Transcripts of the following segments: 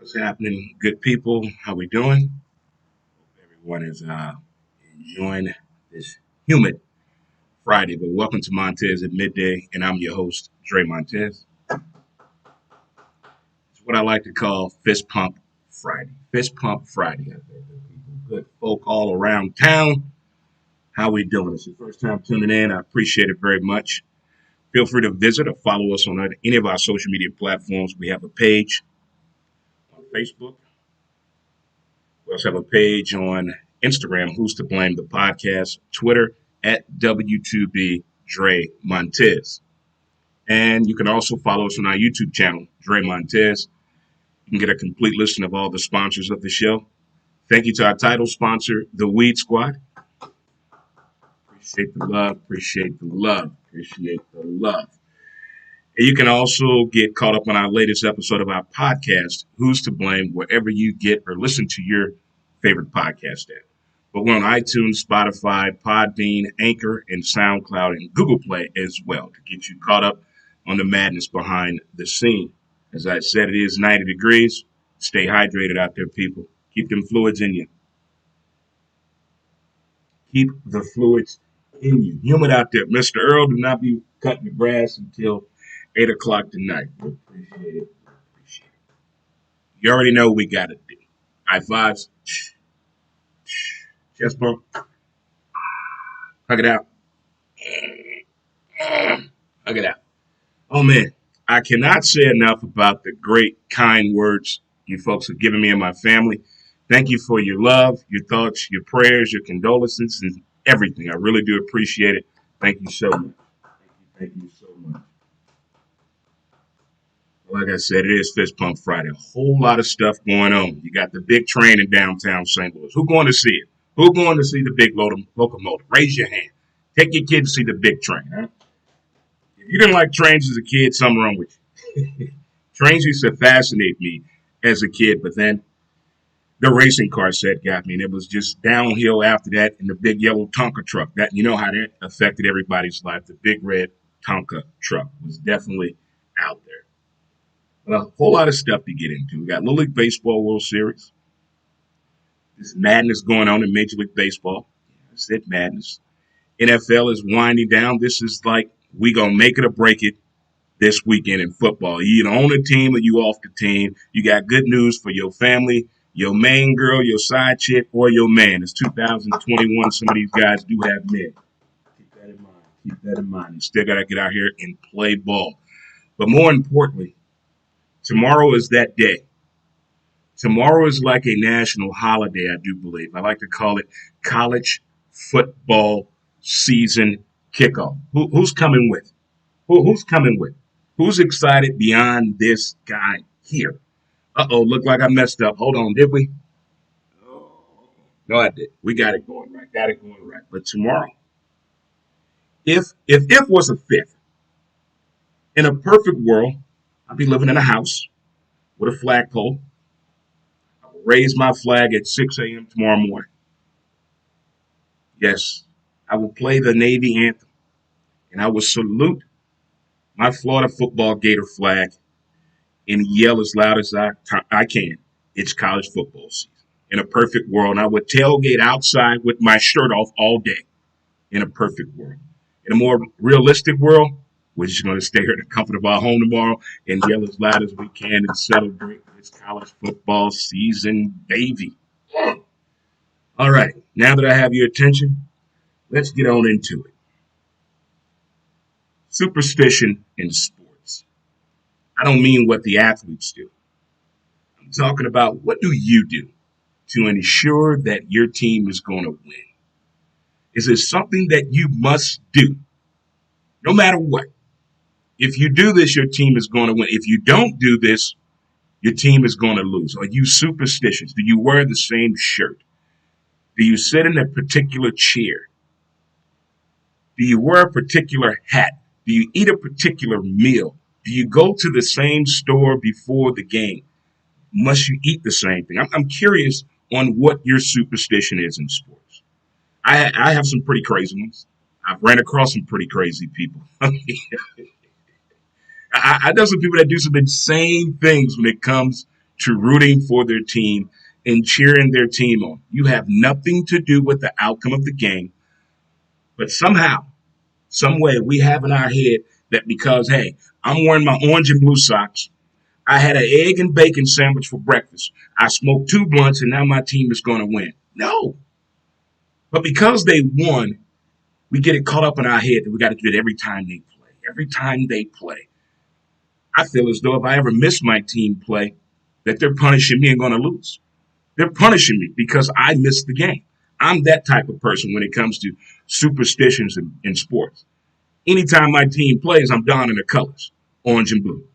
What's happening, good people? How we doing? Hope everyone is enjoying this humid Friday. But welcome to Montez at midday, and I'm your host, Dre Montez. It's what I like to call Fist Pump Friday. Fist Pump Friday. Out there, good people, good folk all around town. How we doing? It's your first time tuning in. I appreciate it very much. Feel free to visit or follow us on any of our social media platforms. We have a page on Facebook. We also have a page on Instagram, Who's to Blame the Podcast, Twitter at W2B Dre Montez. And you can also follow us on our YouTube channel, Dre Montez. You can get a complete list of all the sponsors of the show. Thank you to our title sponsor, The Weed Squad. Appreciate the love, appreciate the love, appreciate the love. And you can also get caught up on our latest episode of our podcast, Who's to Blame, wherever you get or listen to your favorite podcast at. But we're on iTunes, Spotify, Podbean, Anchor, and SoundCloud, and Google Play as well to get you caught up on the madness behind the scene. As I said, it is 90 degrees. Stay hydrated out there, people. Keep them fluids in you. Keep the fluids in you. Humid out there. Mr. Earl, do not be cutting the grass until 8 o'clock tonight. Appreciate it. Appreciate it. You already know what we got to do. High fives. Chest bump. Hug it out. Hug it out. Oh, man. I cannot say enough about the great, kind words you folks have given me and my family. Thank you for your love, your thoughts, your prayers, your condolences, and everything. I really do appreciate it. Thank you so much. Thank you so much. Like I said, it is Fist Pump Friday. A whole lot of stuff going on. You got the big train in downtown St. Louis. Who's going to see it? Who's going to see the big locomotive? Raise your hand. Take your kid to see the big train. Huh? If you didn't like trains as a kid, something wrong with you. Trains used to fascinate me as a kid, but then the racing car set got me, and it was just downhill after that in the big yellow Tonka truck. That you know how that affected everybody's life. The big red Tonka truck was definitely out there. But a whole lot of stuff to get into. We got Little League Baseball World Series. This madness going on in Major League Baseball. I said madness. NFL is winding down. This is like we gonna make it or break it this weekend in football. You either on the team or you off the team. You got good news for your family, your main girl, your side chick, or your man. It's 2021. Some of these guys do have men. Keep that in mind. Keep that in mind. You still got to get out here and play ball. But more importantly, tomorrow is that day. Tomorrow is like a national holiday, I do believe. I like to call it college football season kickoff. Who's coming with? Who's coming with? Who's excited beyond this guy here? Uh-oh, look like I messed up. Hold on, did we? No, I did. We got it going right. Got it going right. But tomorrow, if was a fifth, in a perfect world, I'd be living in a house with a flagpole. I will raise my flag at 6 a.m. tomorrow morning. Yes, I will play the Navy anthem, and I will salute my Florida football Gator flag and yell as loud as I can. It's college football season. In a perfect world, and I would tailgate outside with my shirt off all day. In a perfect world. In a more realistic world, we're just going to stay here in the comfort of our home tomorrow and yell as loud as we can and celebrate this college football season, baby. All right, now that I have your attention, let's get on into it. Superstition in sports. I don't mean what the athletes do. I'm talking about what do you do to ensure that your team is going to win? Is it something that you must do no matter what? If you do this, your team is going to win. If you don't do this, your team is going to lose. Are you superstitious? Do you wear the same shirt? Do you sit in a particular chair? Do you wear a particular hat? Do you eat a particular meal? Do you go to the same store before the game? Must you eat the same thing? I'm curious on what your superstition is in sports. I have some pretty crazy ones. I've ran across some pretty crazy people. I know some people that do some insane things when it comes to rooting for their team and cheering their team on. You have nothing to do with the outcome of the game, but somehow, some way, we have in our head that because, hey, I'm wearing my orange and blue socks, I had an egg and bacon sandwich for breakfast, I smoked 2 blunts, and now my team is going to win. No. But because they won, we get it caught up in our head that we got to do it every time they play. Every time they play. I feel as though if I ever miss my team play, that they're punishing me and going to lose. They're punishing me because I missed the game. I'm that type of person when it comes to superstitions in sports. Anytime my team plays, I'm donning the colors, orange and blue.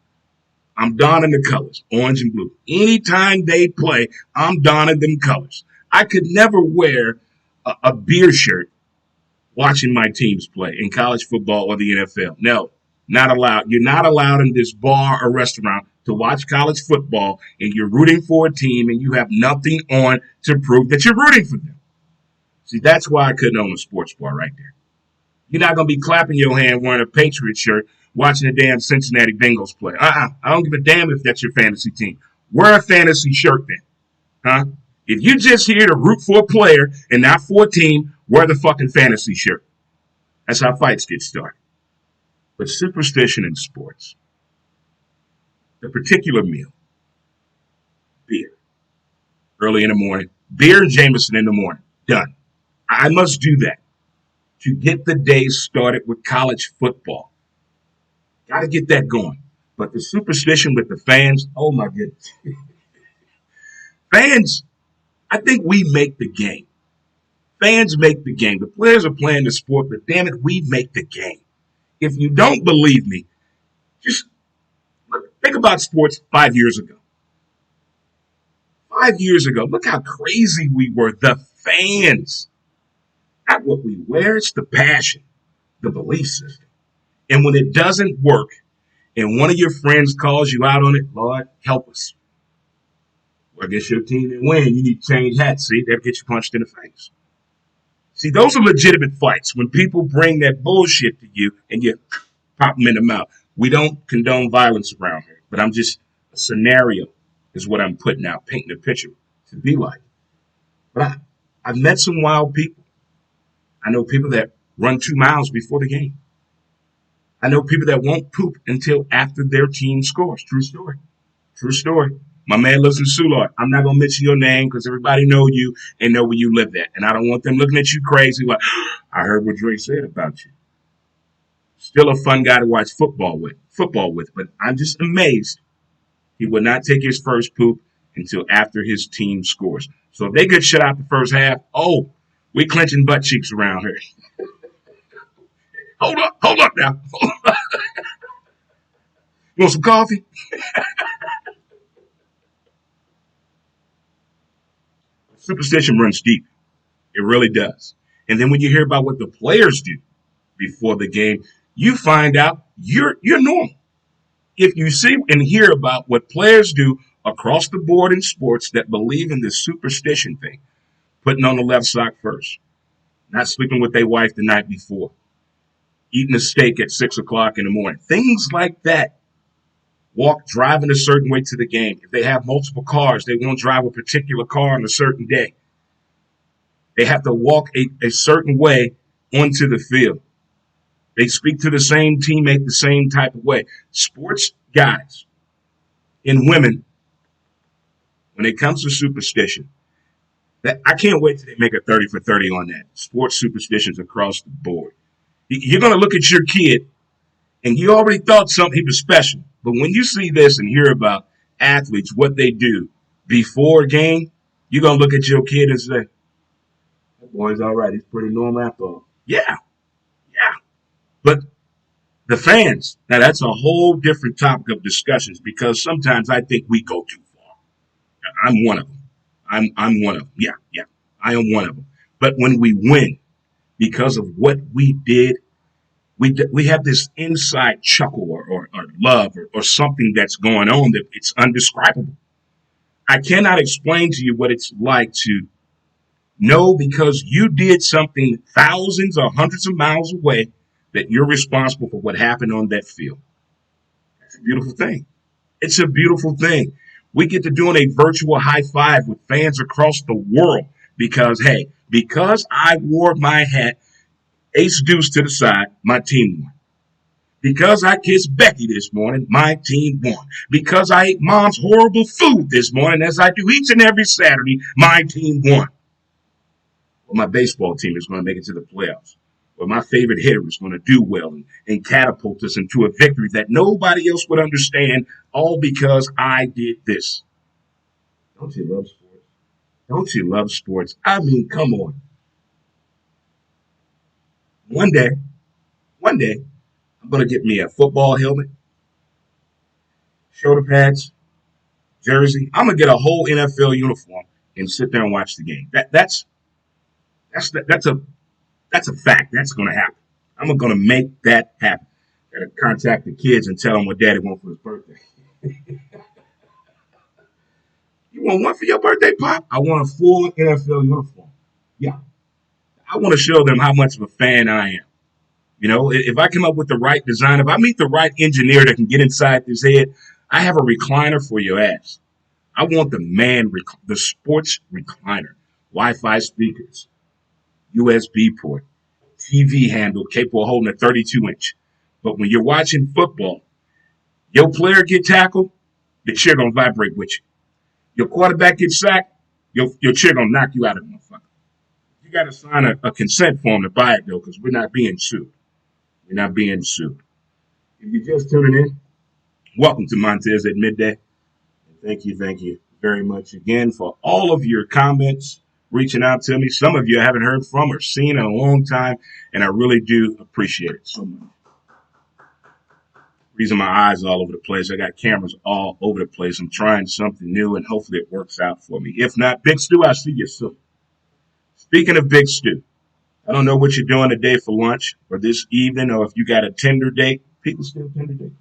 I'm donning the colors, orange and blue. Anytime they play, I'm donning them colors. I could never wear a beer shirt watching my teams play in college football or the NFL. No, not allowed. You're not allowed in this bar or restaurant to watch college football and you're rooting for a team and you have nothing on to prove that you're rooting for them. See, that's why I couldn't own a sports bar right there. You're not going to be clapping your hand wearing a Patriot shirt watching the damn Cincinnati Bengals play. I don't give a damn if that's your fantasy team. Wear a fantasy shirt then. Huh? If you're just here to root for a player and not for a team, wear the fucking fantasy shirt. That's how fights get started. But superstition in sports, the particular meal, beer, early in the morning, beer and Jameson in the morning, done. I must do that to get the day started with college football. Got to get that going. But the superstition with the fans, oh my goodness. Fans, I think we make the game. Fans make the game. The players are playing the sport, but damn it, we make the game. If you don't believe me, just think about sports 5 years ago. 5 years ago, look how crazy we were. The fans. Not what we wear, it's the passion, the belief system. And when it doesn't work, and one of your friends calls you out on it, Lord, help us. Well, I guess your team didn't win. You need to change hats. See, they'll get you punched in the face. See, those are legitimate fights. When people bring that bullshit to you and you pop them in the mouth. We don't condone violence around here, but I'm just, a scenario is what I'm putting out, painting a picture to be like. But I've met some wild people. I know people that run 2 miles before the game. I know people that won't poop until after their team scores. True story. True story. My man lives in Soulard. I'm not going to mention your name because everybody know you and know where you live at. And I don't want them looking at you crazy like, I heard what Dre said about you. Still a fun guy to watch football with. But I'm just amazed he would not take his first poop until after his team scores. So if they get shut out the first half, we clenching butt cheeks around here. Hold up now. You want some coffee? Superstition runs deep. It really does. And then when you hear about what the players do before the game, you find out you're normal. If you see and hear about what players do across the board in sports that believe in this superstition thing, putting on the left sock first, not sleeping with their wife the night before, eating a steak at 6 o'clock in the morning, things like that. Driving a certain way to the game. If they have multiple cars, they won't drive a particular car on a certain day. They have to walk a certain way onto the field. They speak to the same teammate the same type of way. Sports guys and women, when it comes to superstition, I can't wait till they make a 30 for 30 on that. Sports superstitions across the board. You're going to look at your kid, and you already thought something he was special. But when you see this and hear about athletes, what they do before a game, you're going to look at your kid and say, that boy's all right. He's pretty normal after all. Yeah. But the fans, now that's a whole different topic of discussions because sometimes I think we go too far. I'm one of them. I'm one of them. Yeah. I am one of them. But when we win because of what we did, we have this inside chuckle or love or something that's going on that it's indescribable. I cannot explain to you what it's like to know because you did something thousands or hundreds of miles away that you're responsible for what happened on that field. That's a beautiful thing. It's a beautiful thing. We get to doing a virtual high five with fans across the world because I wore my hat ace deuce to the side, my team won. Because I kissed Becky this morning, my team won. Because I ate mom's horrible food this morning, as I do each and every Saturday, my team won. Well, my baseball team is going to make it to the playoffs. Well, my favorite hitter is going to do well and catapult us into a victory that nobody else would understand, all because I did this. Don't you love sports? Don't you love sports? I mean, come on. One day, I'm going to get me a football helmet, shoulder pads, jersey. I'm going to get a whole NFL uniform and sit there and watch the game. That's a fact. That's going to happen. I'm going to make that happen. Got to contact the kids and tell them what daddy wants for his birthday. You want one for your birthday, Pop? I want a full NFL uniform. Yeah. I want to show them how much of a fan I am. You know, if I come up with the right design, if I meet the right engineer that can get inside this head, I have a recliner for your ass. I want the sports recliner, Wi-Fi speakers, USB port, TV handle capable of holding a 32-inch. But when you're watching football, your player get tackled, the chair gonna vibrate with you. Your quarterback gets sacked, your chair gonna knock you out of the motherfucker. You got to sign a consent form to buy it, though, because we're not being sued. We're not being sued. If you're just tuning in, welcome to Montez at Midday. Thank you very much again for all of your comments, reaching out to me. Some of you I haven't heard from or seen in a long time, and I really do appreciate it so much. Reason my eyes are all over the place. I got cameras all over the place. I'm trying something new, and hopefully it works out for me. If not, Big Stu, I'll see you soon. Speaking of Big Stu, I don't know what you're doing today for lunch or this evening, or if you got a Tinder date. People still Tinder date?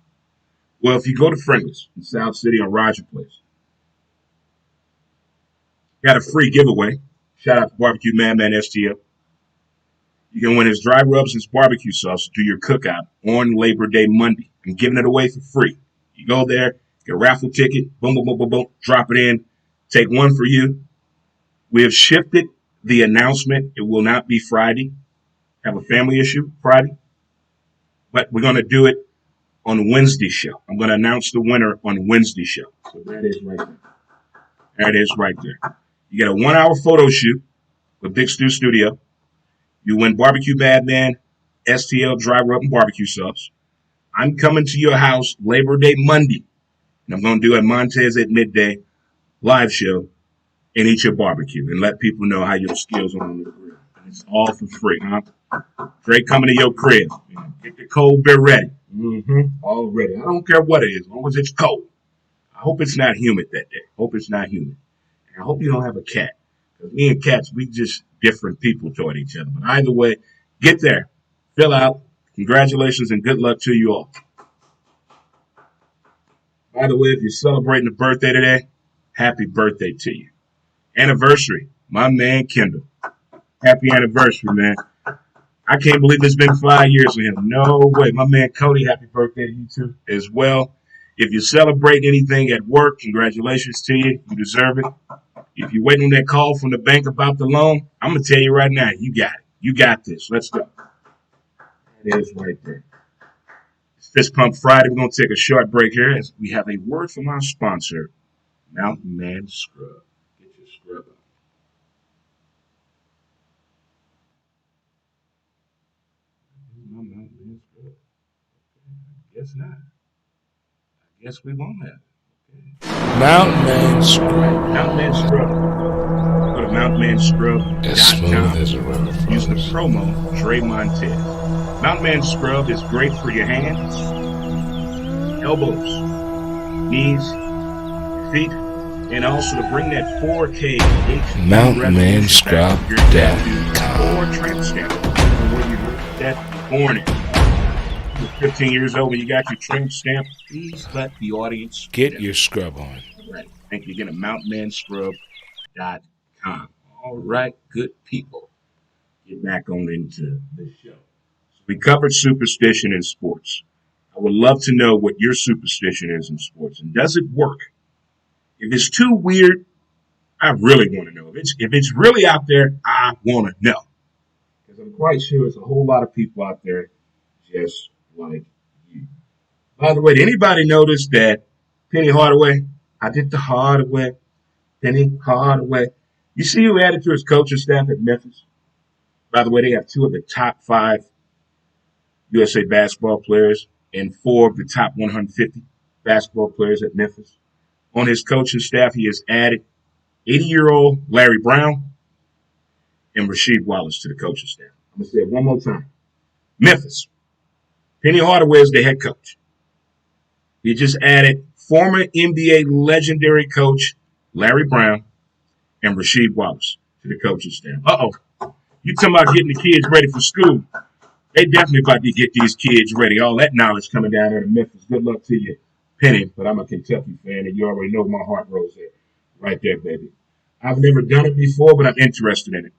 Well, if you go to Friendly's in South City on Roger Place, got a free giveaway. Shout out to Barbecue Madman STL. You can win his dry rubs and his barbecue sauce to do your cookout on Labor Day Monday. I'm giving it away for free. You go there, get a raffle ticket, boom, boom, boom, boom, boom, drop it in, take one for you. We have shifted the announcement. It will not be Friday. Have a family issue Friday. But we're going to do it on Wednesday show. I'm going to announce the winner on Wednesday show. So that is right there. That is right there. You get a 1-hour photo shoot with Big Stu Studio. You win Barbecue Madman, STL, dry rub, and barbecue sauce. I'm coming to your house Labor Day Monday. And I'm going to do a Montez at Midday live show and eat your barbecue and let people know how your skills are on the grill. And it's all for free, huh? Dre coming to your crib. Get the cold beer ready. All ready. I don't care what it is, as long as it's cold. I hope it's not humid that day. Hope it's not humid. And I hope you don't have a cat. Because me and cats, we just different people toward each other. But either way, get there. Fill out. Congratulations and good luck to you all. By the way, if you're celebrating a birthday today, happy birthday to you. Anniversary, my man Kendall. Happy anniversary, man. I can't believe it's been 5 years with him. No way. My man Cody, happy birthday to you too as well. If you celebrate anything at work, congratulations to you. You deserve it. If you're waiting on that call from the bank about the loan, I'm going to tell you right now, you got it. You got this. Let's go. That is right there. It's Fist Pump Friday. We're going to take a short break here as we have a word from our sponsor, Mountain Man Scrub. Get your scrub on. My Mountain Man Scrub. Okay. I guess not. I guess we won't have it. Okay. Mountain Man Scrub. Mountain Man Scrub. Go to mountainmanscrub.com. As smooth as a river flows. Use the promo Dre Montez. Mountain Man Scrub is great for your hands, elbows, knees, feet, and also to bring that 4K HD MountainManScrub.com or tramp stamp. When you look at that morning, you're 15 years old when you got your tramp stamp, please let the audience get your scrub on. Right. Thank you again at MountainManScrub.com. All right, good people. Get back on into the show. We covered superstition in sports. I would love to know what your superstition is in sports. And does it work? If it's too weird, I really want to know. If it's really out there, I want to know. Because I'm quite sure there's a whole lot of people out there just like you. By the way, did anybody notice that Penny Hardaway? I did the Hardaway. Penny Hardaway. You see who added to his coaching staff at Memphis? By the way, they have two of the top 5 USA basketball players and 4 of the top 150 basketball players at Memphis. On his coaching staff, he has added 80-year-old Larry Brown and Rasheed Wallace to the coaching staff. I'm going to say it one more time. Memphis. Penny Hardaway is the head coach. He just added former NBA legendary coach Larry Brown and Rasheed Wallace to the coaching staff. You talking about getting the kids ready for school. They definitely about to get these kids ready. All that knowledge coming down there to Memphis. Good luck to you, Penny. But I'm a Kentucky fan, and you already know my heart rose there. Right there, baby. I've never done it before, but I'm interested in it.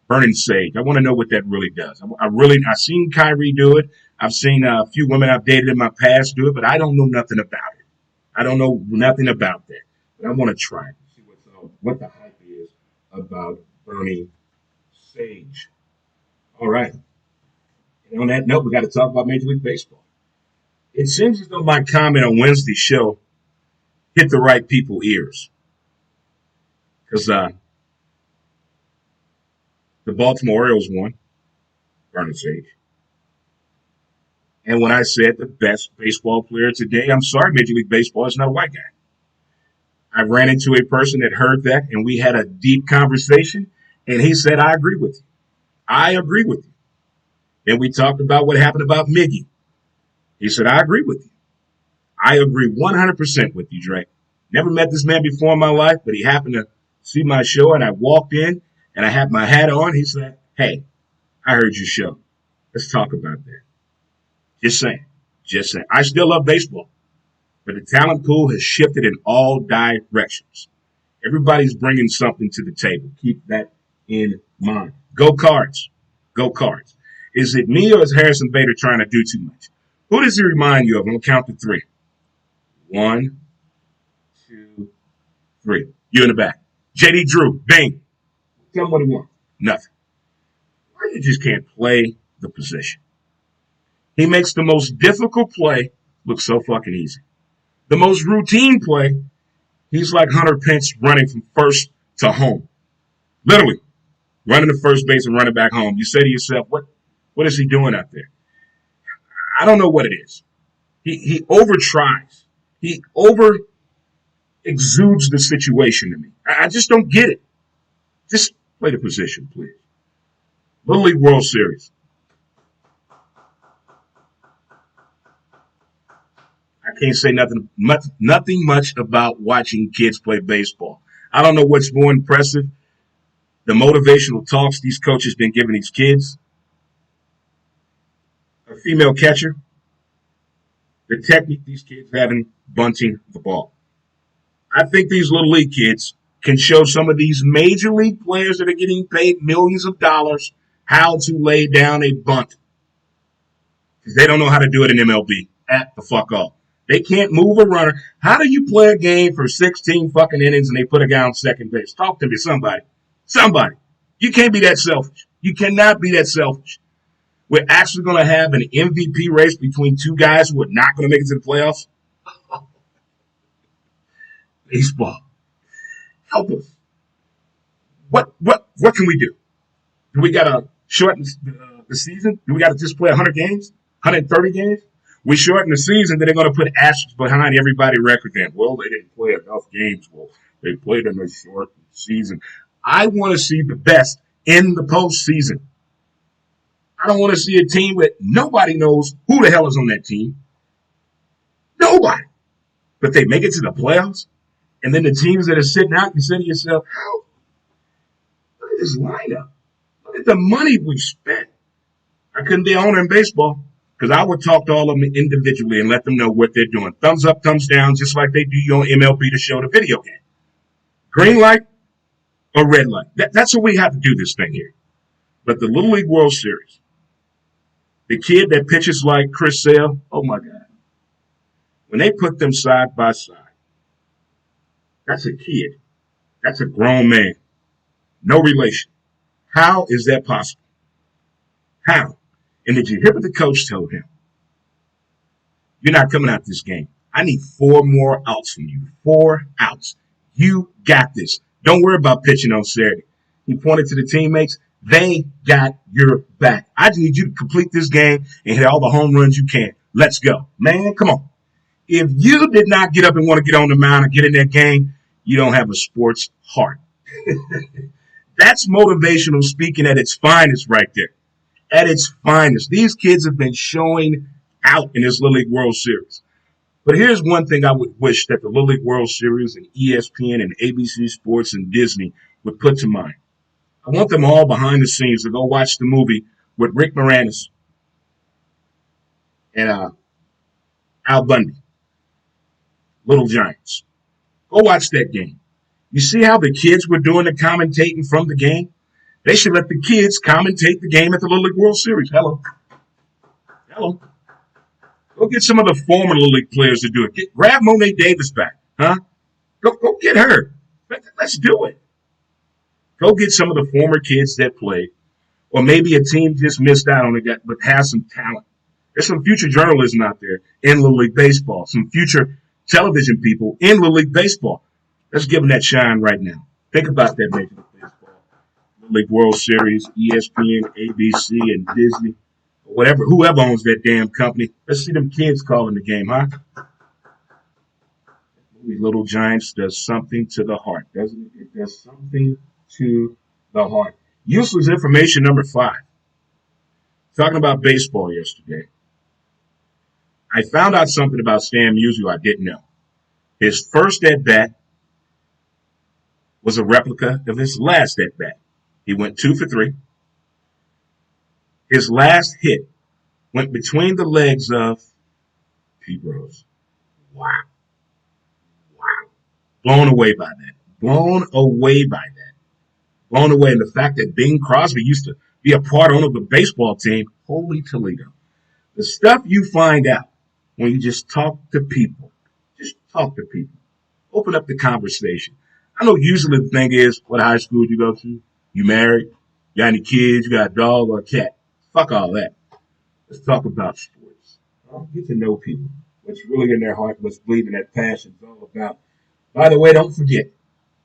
Burning sage. I want to know what that really does. I've seen Kyrie do it. I've seen a few women I've dated in my past do it, but I don't know nothing about it. I don't know nothing about that. But I want to try it. See what the hype is about burning sage. All right. And on that note, we got to talk about Major League Baseball. It seems as though my comment on Wednesday's show hit the right people's ears. Because the Baltimore Orioles won, burning sage. And when I said the best baseball player today, I'm sorry, Major League Baseball is not a white guy. I ran into a person that heard that, and we had a deep conversation, and he said, I agree with you. I agree with you. And we talked about what happened about Miggy. He said, I agree with you. I agree 100% with you, Drake. Never met this man before in my life, but he happened to see my show, and I walked in, and I had my hat on. He said, hey, I heard your show. Let's talk about that. Just saying. I still love baseball, but the talent pool has shifted in all directions. Everybody's bringing something to the table. Keep that in mind. Go Cards. Go Cards. Is it me or is Harrison Bader trying to do too much? Who does he remind you of? I'm going to count to 3. 1, 2, 3. You in the back. JD Drew. Bing. Tell him what he wants. Nothing. Why you just can't play the position? He makes the most difficult play look so fucking easy. The most routine play, he's like Hunter Pence running from first to home. Literally, running to first base and running back home. You say to yourself, what is he doing out there? I don't know what it is. He over tries. He over exudes the situation to me. I just don't get it. Just play the position, please. Little League World Series. I can't say nothing much about watching kids play baseball. I don't know what's more impressive. The motivational talks these coaches been giving these kids. A female catcher. The technique these kids having bunting the ball. I think these little league kids can show some of these major league players that are getting paid millions of dollars how to lay down a bunt. Because they don't know how to do it in MLB. At the fuck off. They can't move a runner. How do you play a game for 16 fucking innings and they put a guy on second base? Talk to me, somebody. Somebody. You can't be that selfish. You cannot be that selfish. We're actually going to have an MVP race between two guys who are not going to make it to the playoffs. Baseball. Help us. What can we do? Do we got to shorten the season? Do we got to just play 100 games? 130 games? We shorten the season, then they're going to put asterisks behind everybody's record then. Well, they didn't play enough games. Well, they played in a short season. I want to see the best in the postseason. I don't want to see a team that nobody knows who the hell is on that team. Nobody. But they make it to the playoffs. And then the teams that are sitting out, you say to yourself, how? Look at this lineup. Look at the money we spent. I couldn't be an owner in baseball because I would talk to all of them individually and let them know what they're doing. Thumbs up, thumbs down, just like they do you on MLB to show the video game. Green light or red light. That's what we have to do this thing here. But the Little League World Series, the kid that pitches like Chris Sale, oh my God. When they put them side by side, That's a kid. That's a grown man. No relation. How is that possible? How? And did you hear what the coach told him? You're not coming out this game. I need 4 more outs from you. 4 outs. You got this. Don't worry about pitching on Saturday. He pointed to the teammates. They got your back. I just need you to complete this game and hit all the home runs you can. Let's go. Man, come on. If you did not get up and want to get on the mound and get in that game, you don't have a sports heart. That's motivational speaking at its finest right there. At its finest. These kids have been showing out in this Little League World Series. But here's one thing I would wish that the Little League World Series and ESPN and ABC Sports and Disney would put to mind. I want them all behind the scenes to go watch the movie with Rick Moranis and Al Bundy, Little Giants. Go watch that game. You see how the kids were doing the commentating from the game? They should let the kids commentate the game at the Little League World Series. Hello. Go get some of the former Little League players to do it. Grab Monet Davis back. Huh? Go get her. Let's do it. Go get some of the former kids that played. Or maybe a team just missed out on it but has some talent. There's some future journalism out there in Little League Baseball. Some future television people in Little League Baseball. Let's give them that shine right now. Think about that, Major League Baseball. Little League World Series, ESPN, ABC, and Disney. Whatever, whoever owns that damn company. Let's see them kids calling the game, huh? Little Giants does something to the heart, doesn't it? It does something to the heart. Useless information number 5. Talking about baseball yesterday. I found out something about Stan Musial I didn't know. His first at-bat was a replica of his last at-bat. He went 2 for 3. His last hit went between the legs of Pete Rose. Wow. Blown away by that. Blown away. And the fact that Bing Crosby used to be a part owner of the baseball team. Holy Toledo. The stuff you find out when you just talk to people. Just talk to people. Open up the conversation. I know usually the thing is, what high school did you go to? You married? You got any kids? You got a dog or a cat? Fuck all that. Let's talk about sports. Get to know people. What's really in their heart, what's bleeding, that passion is all about. By the way, don't forget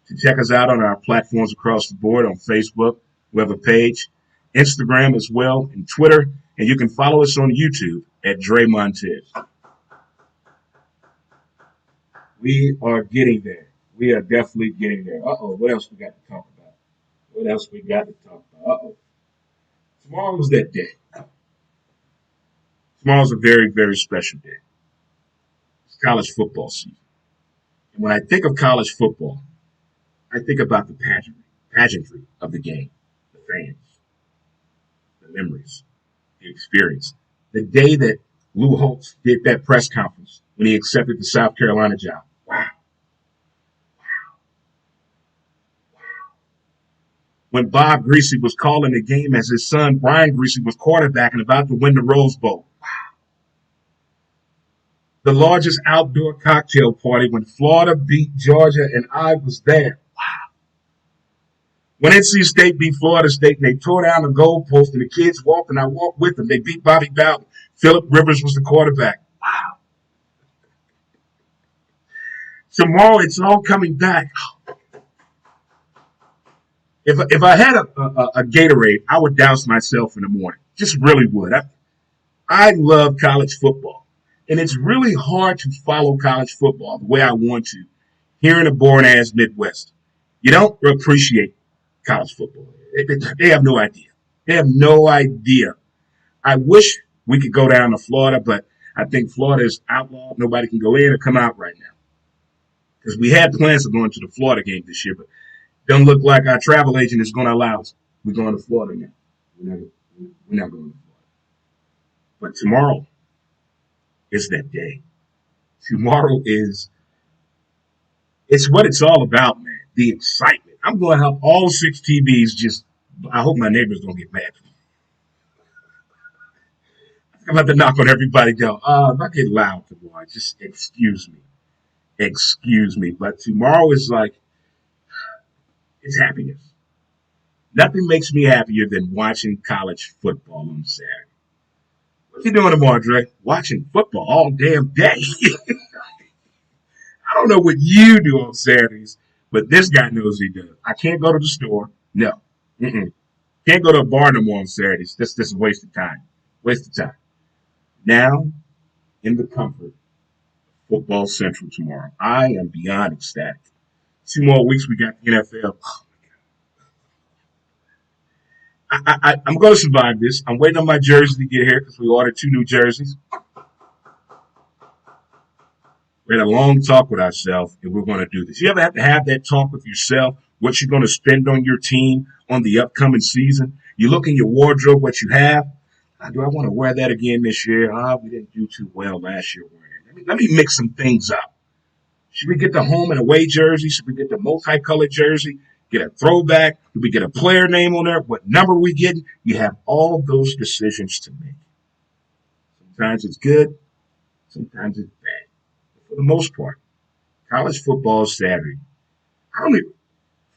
to check us out on our platforms across the board on Facebook. We have a page, Instagram as well, and Twitter. And you can follow us on YouTube at Dre Montez. We are getting there. We are definitely getting there. What else we got to talk about? Tomorrow's that day. Tomorrow's a very, very special day. It's college football season. And when I think of college football, I think about the pageantry of the game, the fans, the memories, the experience. The day that Lou Holtz did that press conference when he accepted the South Carolina job. Wow. When Bob Greasy was calling the game as his son Brian Greasy was quarterbacking about to win the Rose Bowl. Wow. The largest outdoor cocktail party when Florida beat Georgia and I was there. Wow. When NC State beat Florida State and they tore down the goalpost and the kids walked and I walked with them. They beat Bobby Bowden. Phillip Rivers was the quarterback. Wow. Tomorrow it's all coming back. If I had a Gatorade, I would douse myself in the morning. Just really would. I love college football. And it's really hard to follow college football the way I want to here in the boring-ass Midwest. You don't appreciate college football. They have no idea. They have no idea. I wish we could go down to Florida, but I think Florida is outlawed. Nobody can go in or come out right now. Because we had plans of going to the Florida game this year, but don't look like our travel agent is going to allow us. We're going to Florida now. We're not going to Florida. But tomorrow is that day. Tomorrow it's what it's all about, man. The excitement. I'm going to have all 6 TVs I hope my neighbors don't get mad. I'm about to knock on everybody down. If I get loud tomorrow, just excuse me. Excuse me, but tomorrow is like, it's happiness. Nothing makes me happier than watching college football on Saturday. What you doing tomorrow, Dre? Watching football all damn day. I don't know what you do on Saturdays, but this guy knows he does. I can't go to the store. No. Mm-mm. Can't go to a bar no more on Saturdays. This is a waste of time. Waste of time. Now, in the comfort of Football Central tomorrow, I am beyond ecstatic. 2 more weeks, we got the NFL. I'm going to survive this. I'm waiting on my jersey to get here because we ordered 2 new jerseys. We had a long talk with ourselves, and we're going to do this. You ever have to have that talk with yourself, what you're going to spend on your team on the upcoming season? You look in your wardrobe, what you have. Do I want to wear that again this year? We didn't do too well last year wearing it. Let me mix some things up. Should we get the home and away jersey? Should we get the multicolored jersey? Get a throwback? Do we get a player name on there? What number we getting? You have all those decisions to make. Sometimes it's good. Sometimes it's bad. But for the most part, college football is Saturday.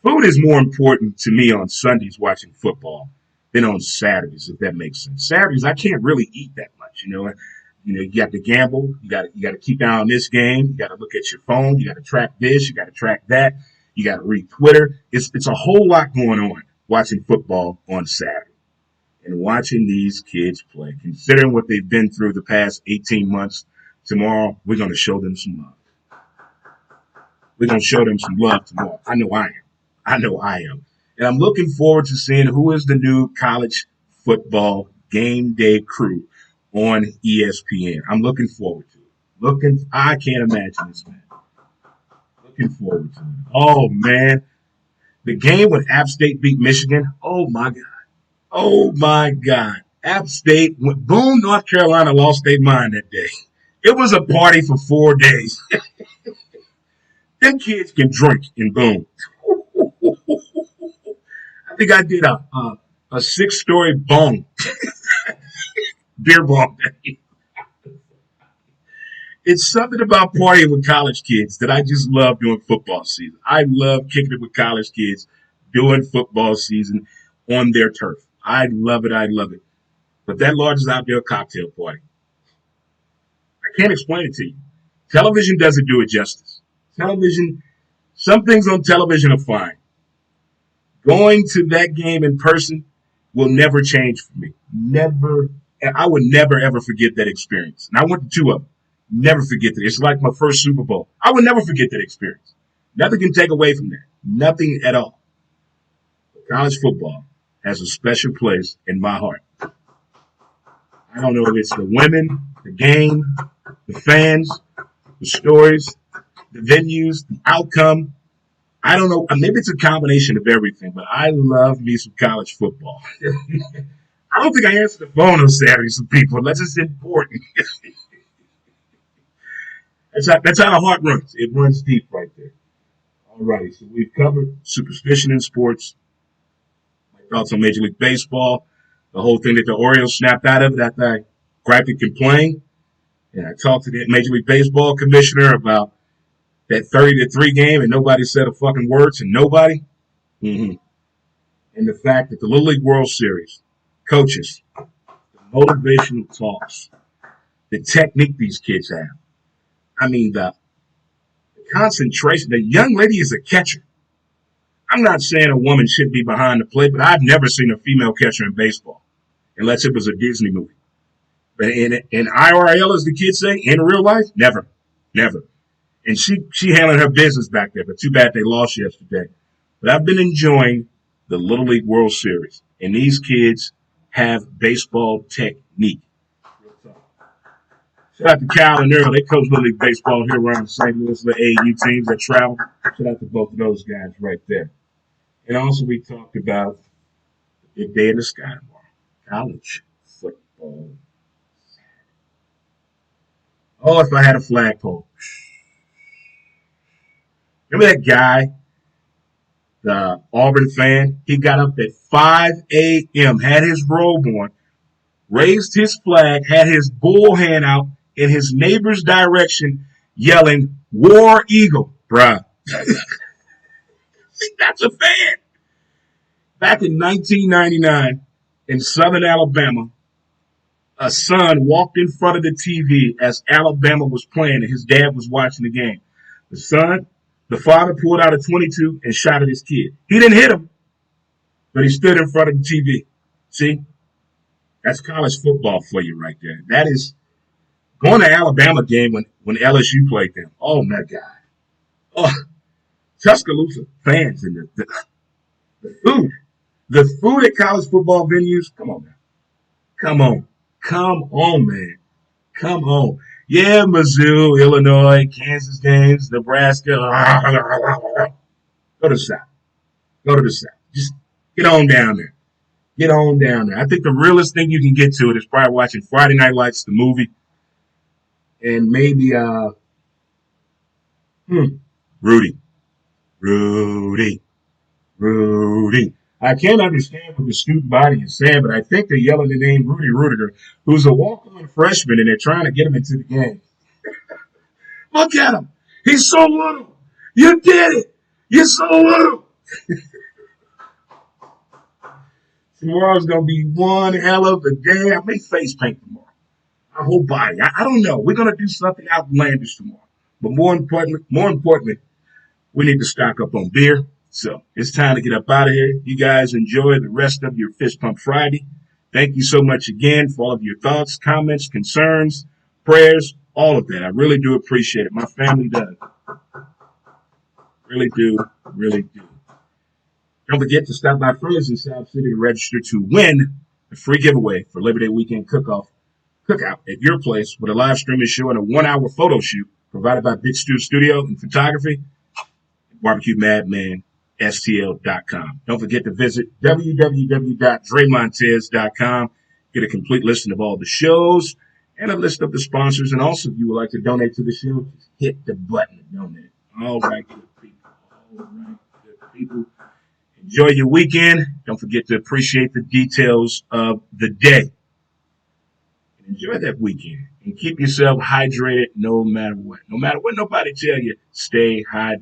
Food is more important to me on Sundays watching football than on Saturdays, if that makes sense. Saturdays, I can't really eat that much. You got to gamble. You got to keep an eye on this game. You got to look at your phone. You got to track this. You got to track that. You got to read Twitter. It's a whole lot going on watching football on Saturday and watching these kids play. Considering what they've been through the past 18 months, tomorrow we're going to show them some love. We're going to show them some love tomorrow. I know I am. And I'm looking forward to seeing who is the new college football game day crew on ESPN. I'm looking forward to it. I can't imagine this, man. Looking forward to it. Oh, man. The game when App State beat Michigan, oh, my God. Oh, my God. App State, Boone, North Carolina lost their mind that day. It was a party for 4 days. Them kids can drink in Boone. I think I did a 6-story bong. Beer bong day. It's something about partying with college kids that I just love doing football season. I love kicking it with college kids doing football season on their turf. I love it. I love it. But that largest outdoor cocktail party, I can't explain it to you. Television doesn't do it justice. Some things on television are fine. Going to that game in person will never change for me. Never. I would never, ever forget that experience. And I went to 2 of them. Never forget that. It's like my first Super Bowl. I would never forget that experience. Nothing can take away from that. Nothing at all. But college football has a special place in my heart. I don't know if it's the women, the game, the fans, the stories, the venues, the outcome. I don't know. Maybe it's a combination of everything, but I love me some college football. I don't think I answer the phone on Saturdays to people unless it's important. That's how the heart runs. It runs deep right there. All righty. So we've covered superstition in sports. My thoughts on Major League Baseball. The whole thing that the Orioles snapped out of it after I griped and complained. And I talked to the Major League Baseball commissioner about that 30-3 game, and nobody said a fucking word to nobody. Mm-hmm. And the fact that the Little League World Series, coaches, the motivational talks, the technique these kids have. I mean, the concentration. The young lady is a catcher. I'm not saying a woman should be behind the plate, but I've never seen a female catcher in baseball, unless it was a Disney movie. But in IRL, as the kids say, in real life, never. And she handled her business back there, but too bad they lost yesterday. But I've been enjoying the Little League World Series, and these kids have baseball technique. Shout out to Cal and Earl. They coach Little League Baseball here around the St. Louis, the AAU teams that travel. Shout out to both of those guys right there. And also we talked about the big day in the sky tomorrow. College football. Oh, if I had a flagpole. Remember that guy, the Auburn fan? He got up at 5 a.m., had his robe on, raised his flag, had his bull hand out in his neighbor's direction, yelling, War Eagle, bruh. See, that's a fan. Back in 1999 in southern Alabama, a son walked in front of the TV as Alabama was playing and his dad was watching the game. The father pulled out a 22 and shot at his kid. He didn't hit him, but he stood in front of the TV. See, that's college football for you right there. That is going to Alabama game when LSU played them. Oh, my God. Oh, Tuscaloosa fans and the food. The food at college football venues, come on, man. Come on. Come on, man. Come on. Yeah, Mizzou, Illinois, Kansas games, Nebraska. Go to the South. Go to the South. Just get on down there. Get on down there. I think the realest thing you can get to it is probably watching Friday Night Lights, the movie, and maybe Rudy. I can't understand what the student body is saying, but I think they're yelling the name Rudy Rudiger, who's a walk-on freshman, and they're trying to get him into the game. Look at him. He's so little. You did it. You're so little. Tomorrow's going to be one hell of a day. I may face paint tomorrow. My whole body. I don't know. We're going to do something outlandish tomorrow. But more importantly, we need to stock up on beer. So it's time to get up out of here. You guys enjoy the rest of your Fist Pump Friday. Thank you so much again for all of your thoughts, comments, concerns, prayers, all of that. I really do appreciate it. My family does. Really do. Really do. Don't forget to stop by Friends in South City to register to win a free giveaway for Labor Day weekend cookout at your place with a live streaming show and a 1-hour photo shoot provided by Big Stu Studio and Photography, Barbecue Madman. STL.com. Don't forget to visit www.dremontez.com. Get a complete listing of all the shows and a list of the sponsors. And also, if you would like to donate to the show, just hit the button to donate. All right, good people. All right, good people. Enjoy your weekend. Don't forget to appreciate the details of the day. Enjoy that weekend and keep yourself hydrated no matter what. No matter what nobody tell you, stay hydrated.